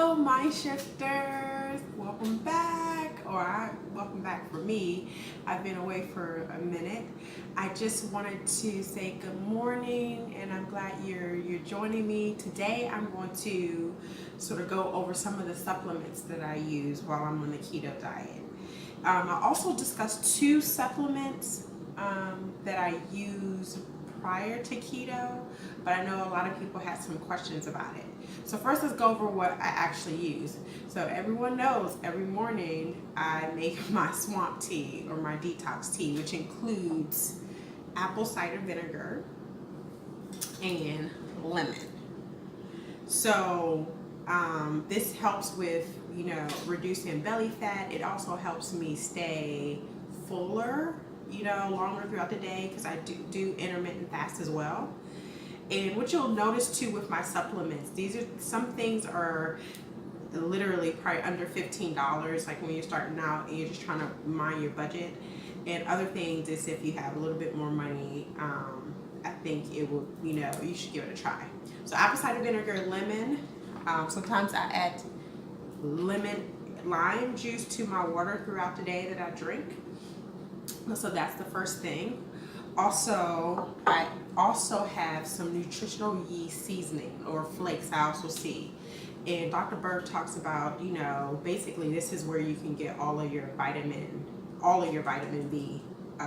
Hello, Mindshifters. Welcome back, welcome back for me. I've been away for a minute. I just wanted to say good morning, and I'm glad you're joining me today. I'm going to sort of go over some of the supplements that I use while I'm on the keto diet. I also discussed two supplements that I use prior to keto, but I know a lot of people had some questions about it. So first, let's go over what I actually use. So everyone knows every morning I make my swamp tea or my detox tea, which includes apple cider vinegar and lemon. So this helps with, reducing belly fat. It also helps me stay fuller, longer throughout the day, because I do intermittent fast as well. And what you'll notice too with my supplements, some things are literally probably under $15, like when you're starting out and you're just trying to mind your budget. And other things is if you have a little bit more money, I think it will, you should give it a try. So apple cider vinegar, lemon. Sometimes I add lime juice to my water throughout the day that I drink. So that's the first thing. Also, I also have some nutritional yeast seasoning or flakes I also see. And Dr. Berg talks about, basically this is where you can get all of your vitamin B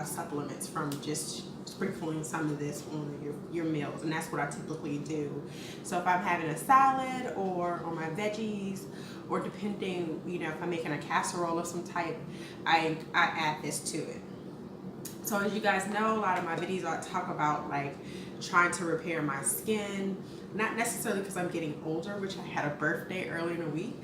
supplements from just sprinkling some of this on your meals. And that's what I typically do. So if I'm having a salad or on my veggies, or depending, if I'm making a casserole of some type, I add this to it. So as you guys know, a lot of my videos I talk about like trying to repair my skin, not necessarily because I'm getting older, which I had a birthday earlier in the week,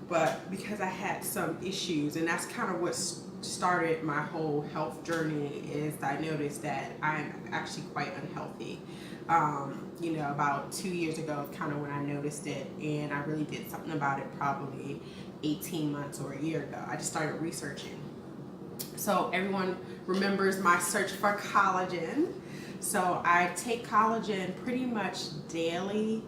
but because I had some issues. And that's kind of what started my whole health journey, is I noticed that I'm actually quite unhealthy. About 2 years ago is kind of when I noticed it, and I really did something about it probably 18 months or a year ago. I just started researching. So everyone remembers my search for collagen. So I take collagen pretty much daily.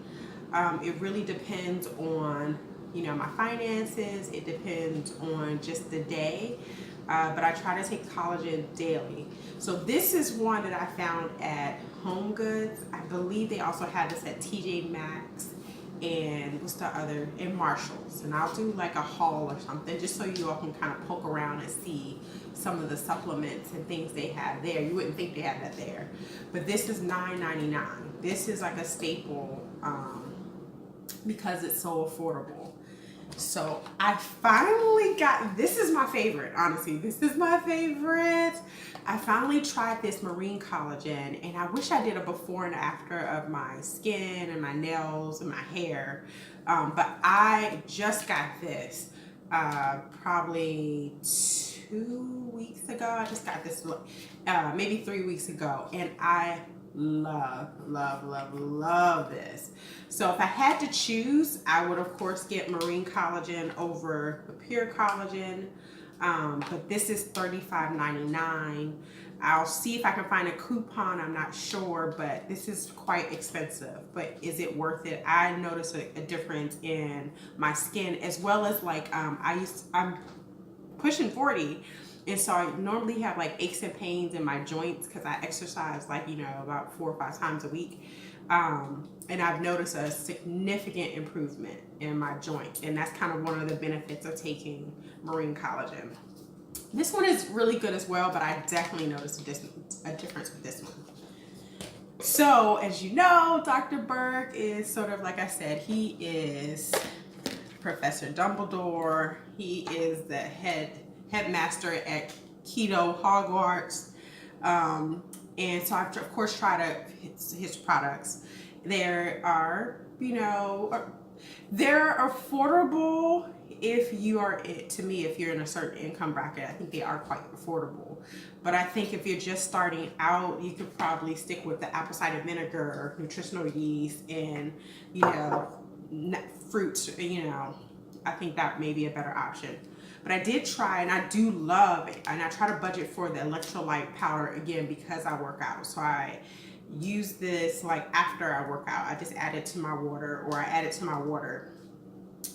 It really depends on, my finances. It depends on just the day. But I try to take collagen daily. So this is one that I found at Home Goods. I believe they also have this at TJ Maxx and in Marshalls. And I'll do like a haul or something just so you all can kind of poke around and see some of the supplements and things they have there. You wouldn't think they had that there. But this is $9.99. This is like a staple because it's so affordable. So I finally this is my favorite, honestly. This is my favorite. I finally tried this marine collagen, and I wish I did a before and after of my skin and my nails and my hair. But I just got this probably 2 weeks ago. I just got this maybe 3 weeks ago, and I love this. So if I had to choose, I would of course get marine collagen over the pure collagen, but this is $35.99. I'll see if I can find a coupon. I'm not sure, but this is quite expensive. But is it worth it? I noticed a difference in my skin, as well as like I'm pushing 40. And so I normally have like aches and pains in my joints because I exercise like, about 4 or 5 times a week. And I've noticed a significant improvement in my joints. And that's kind of one of the benefits of taking marine collagen. This one is really good as well, but I definitely noticed a difference with this one. So as you know, Dr. Burke is sort of, like I said, he is Professor Dumbledore. He is the headmaster at Keto Hogwarts, and so I've of course tried his products. They're affordable if you're in a certain income bracket. I think they are quite affordable, but I think if you're just starting out, you could probably stick with the apple cider vinegar, nutritional yeast, and fruits. I think that may be a better option. But I did try, and I do love it, and I try to budget for the electrolyte powder again because I work out. So I use this like after I work out. I just add it to my water, or I add it to my water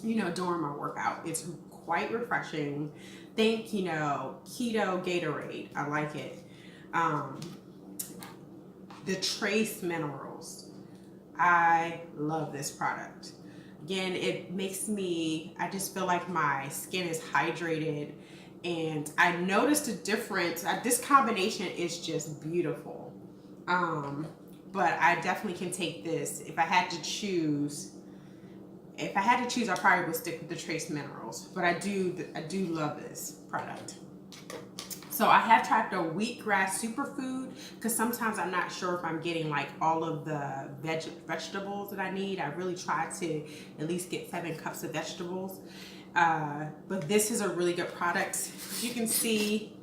during my workout. It's quite refreshing. Think, keto Gatorade. I like it. Um, the trace minerals. I love this product. Again, it makes I just feel like my skin is hydrated, and I noticed a difference. This combination is just beautiful. Um, but I definitely can take this. If I had to choose, I probably would stick with the trace minerals. But I do love this product. So I have tried the Wheatgrass Superfood because sometimes I'm not sure if I'm getting like all of the vegetables that I need. I really try to at least get 7 cups of vegetables. But this is a really good product. As you can see,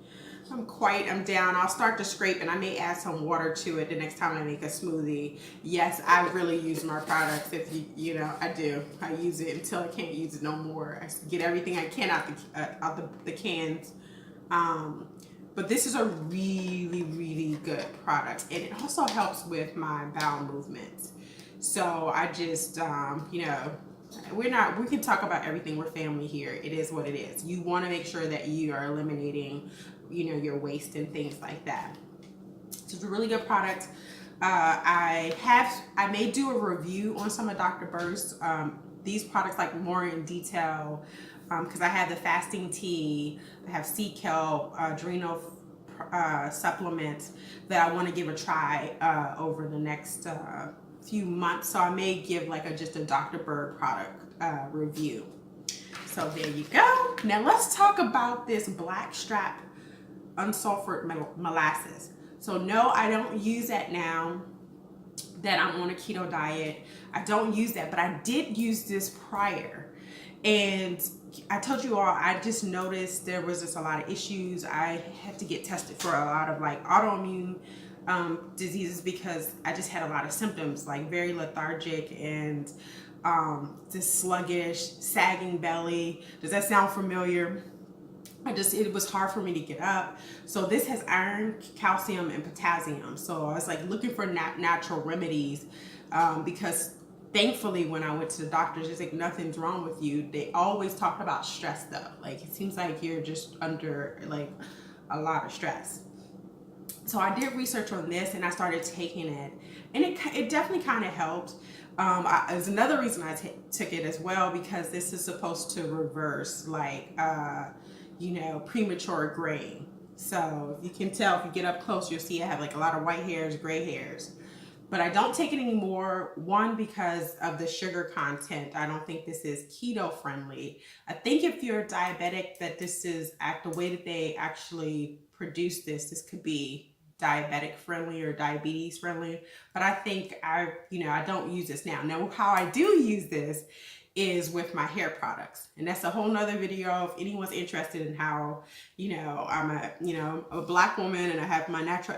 I'm down. I'll start to scrape and I may add some water to it the next time I make a smoothie. Yes, I really use my products. If I do. I use it until I can't use it no more. I get everything I can out the cans. But this is a really, really good product, and it also helps with my bowel movements. So I just, we can talk about everything. We're family here. It is what it is. You want to make sure that you are eliminating, your waste and things like that. So it's a really good product. I may do a review on some of Dr. Berg's these products, like more in detail, because I have the fasting tea, I have sea kelp, adrenal supplements that I want to give a try over the next few months. So I may give like just a Dr. Berg product review. So there you go. Now let's talk about this Blackstrap unsulfured molasses. So no, I don't use that now that I'm on a keto diet. I don't use that, but I did use this prior. And I told you all, I just noticed there was just a lot of issues. I had to get tested for a lot of like autoimmune diseases because I just had a lot of symptoms, like very lethargic and just sluggish, sagging belly. Does that sound familiar? It was hard for me to get up. So this has iron, calcium, and potassium. So I was like looking for natural remedies because thankfully when I went to the doctors, it's like nothing's wrong with you. They always talk about stress though. Like it seems like you're just under like a lot of stress. So I did research on this and I started taking it, and it definitely kind of helped. There's another reason I took it as well, because this is supposed to reverse like premature graying. So if you can tell, if you get up close, you'll see I have like a lot of white hairs, gray hairs. But I don't take it anymore. One, because of the sugar content. I don't think this is keto friendly. I think if you're diabetic, that this is the way that they actually produce this could be diabetic friendly or diabetes friendly. But I think I don't use this now. Now, how I do use this is with my hair products, and that's a whole nother video if anyone's interested in how I'm a black woman and I have my natural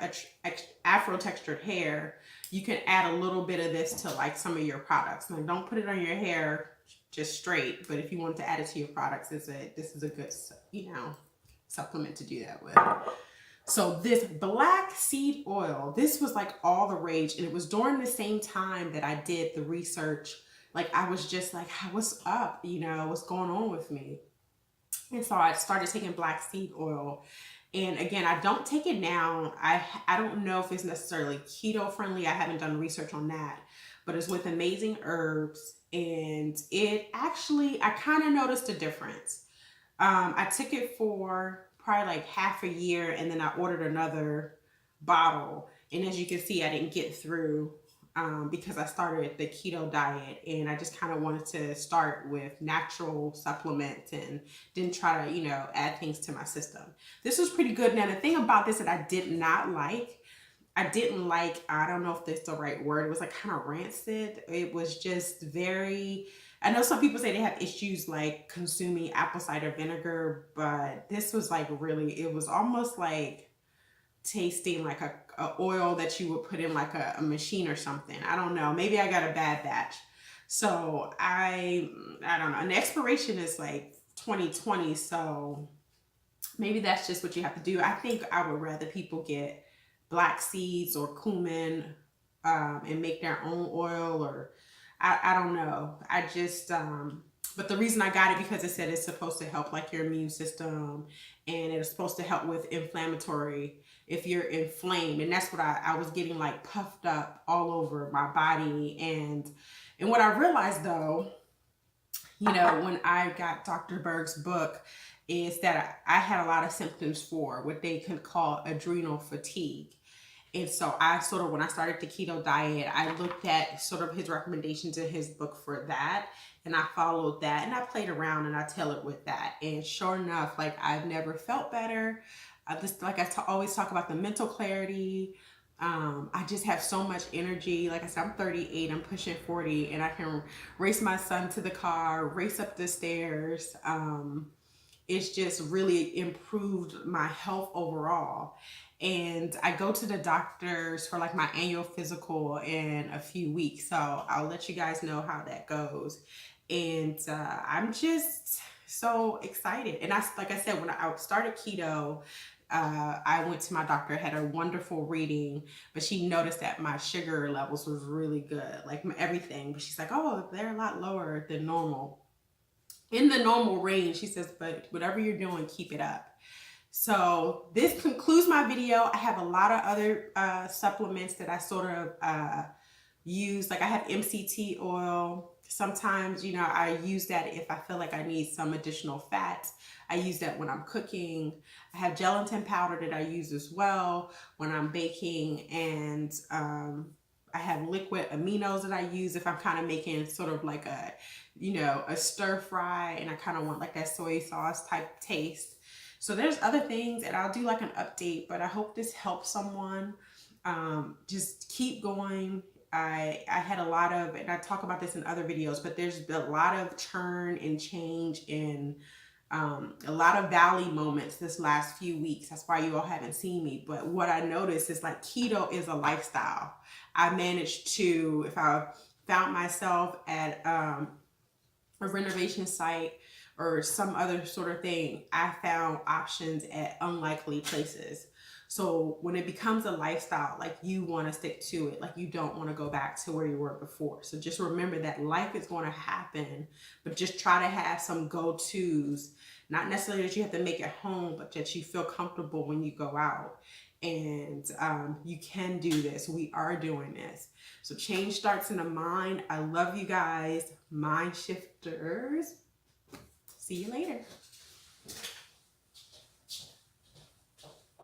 afro textured hair. You can add a little bit of this to like some of your products. Now, don't put it on your hair just straight, but if you want to add it to your products, this is a good supplement to do that with. So this black seed oil, this was like all the rage, and it was during the same time that I did the research. Like I was just like, what's up? What's going on with me? And so I started taking black seed oil. And again, I don't take it now. I don't know if it's necessarily keto friendly. I haven't done research on that, but it's with amazing herbs. And it actually, I kind of noticed a difference. I took it for probably like half a year, and then I ordered another bottle. And as you can see, I didn't get through because I started the keto diet, and I just kind of wanted to start with natural supplements and didn't try to, add things to my system. This was pretty good. Now, the thing about this that I did not like, I don't know if that's the right word. It was like kind of rancid. It was just I know some people say they have issues like consuming apple cider vinegar, but this was like it was almost like tasting like a oil that you would put in like a machine or something. I don't know. Maybe I got a bad batch. So I don't know. And the expiration is like 2020. So maybe that's just what you have to do. I think I would rather people get black seeds or cumin and make their own oil, or I don't know. I just But the reason I got it because it said it's supposed to help like your immune system, and it's supposed to help with inflammatory if you're inflamed. And that's what I was getting, like puffed up all over my body. And what I realized though, you know, when I got Dr. Berg's book, is that I had a lot of symptoms for what they could call adrenal fatigue. And so I sort of, when I started the keto diet, I looked at sort of his recommendations in his book for that. And I followed that and I played around and I tailored with that. And sure enough, like I've never felt better. I just, like always talk about the mental clarity. I just have so much energy. Like I said, I'm 38, I'm pushing 40, and I can race my son to the car, race up the stairs. It's just really improved my health overall. And I go to the doctors for like my annual physical in a few weeks. So I'll let you guys know how that goes. And I'm just so excited. And like I said, when I started keto, I went to my doctor, had a wonderful reading, but she noticed that my sugar levels was really good, like everything. But she's like, oh, they're a lot lower than normal. In the normal range, she says, but whatever you're doing, keep it up. So this concludes my video. I have a lot of other supplements that I sort of use. Like I have MCT oil. Sometimes, you know, I use that if I feel like I need some additional fat. I use that when I'm cooking. I have gelatin powder that I use as well when I'm baking. And I have liquid aminos that I use if I'm kind of making sort of like a, you know, a stir fry and I kind of want like that soy sauce type taste. So there's other things, and I'll do like an update, but I hope this helps someone. Just keep going. I had a lot of, and I talk about this in other videos, but there's a lot of churn and change in a lot of valley moments this last few weeks. That's why you all haven't seen me. But what I noticed is like keto is a lifestyle. I managed to, if I found myself at a renovation site or some other sort of thing, I found options at unlikely places. So when it becomes a lifestyle, like you want to stick to it, like you don't want to go back to where you were before. So just remember that life is going to happen, but just try to have some go-tos, not necessarily that you have to make it home, but that you feel comfortable when you go out. And you can do this. We are doing this. So change starts in the mind. I love you guys. Mindshifters. See you later.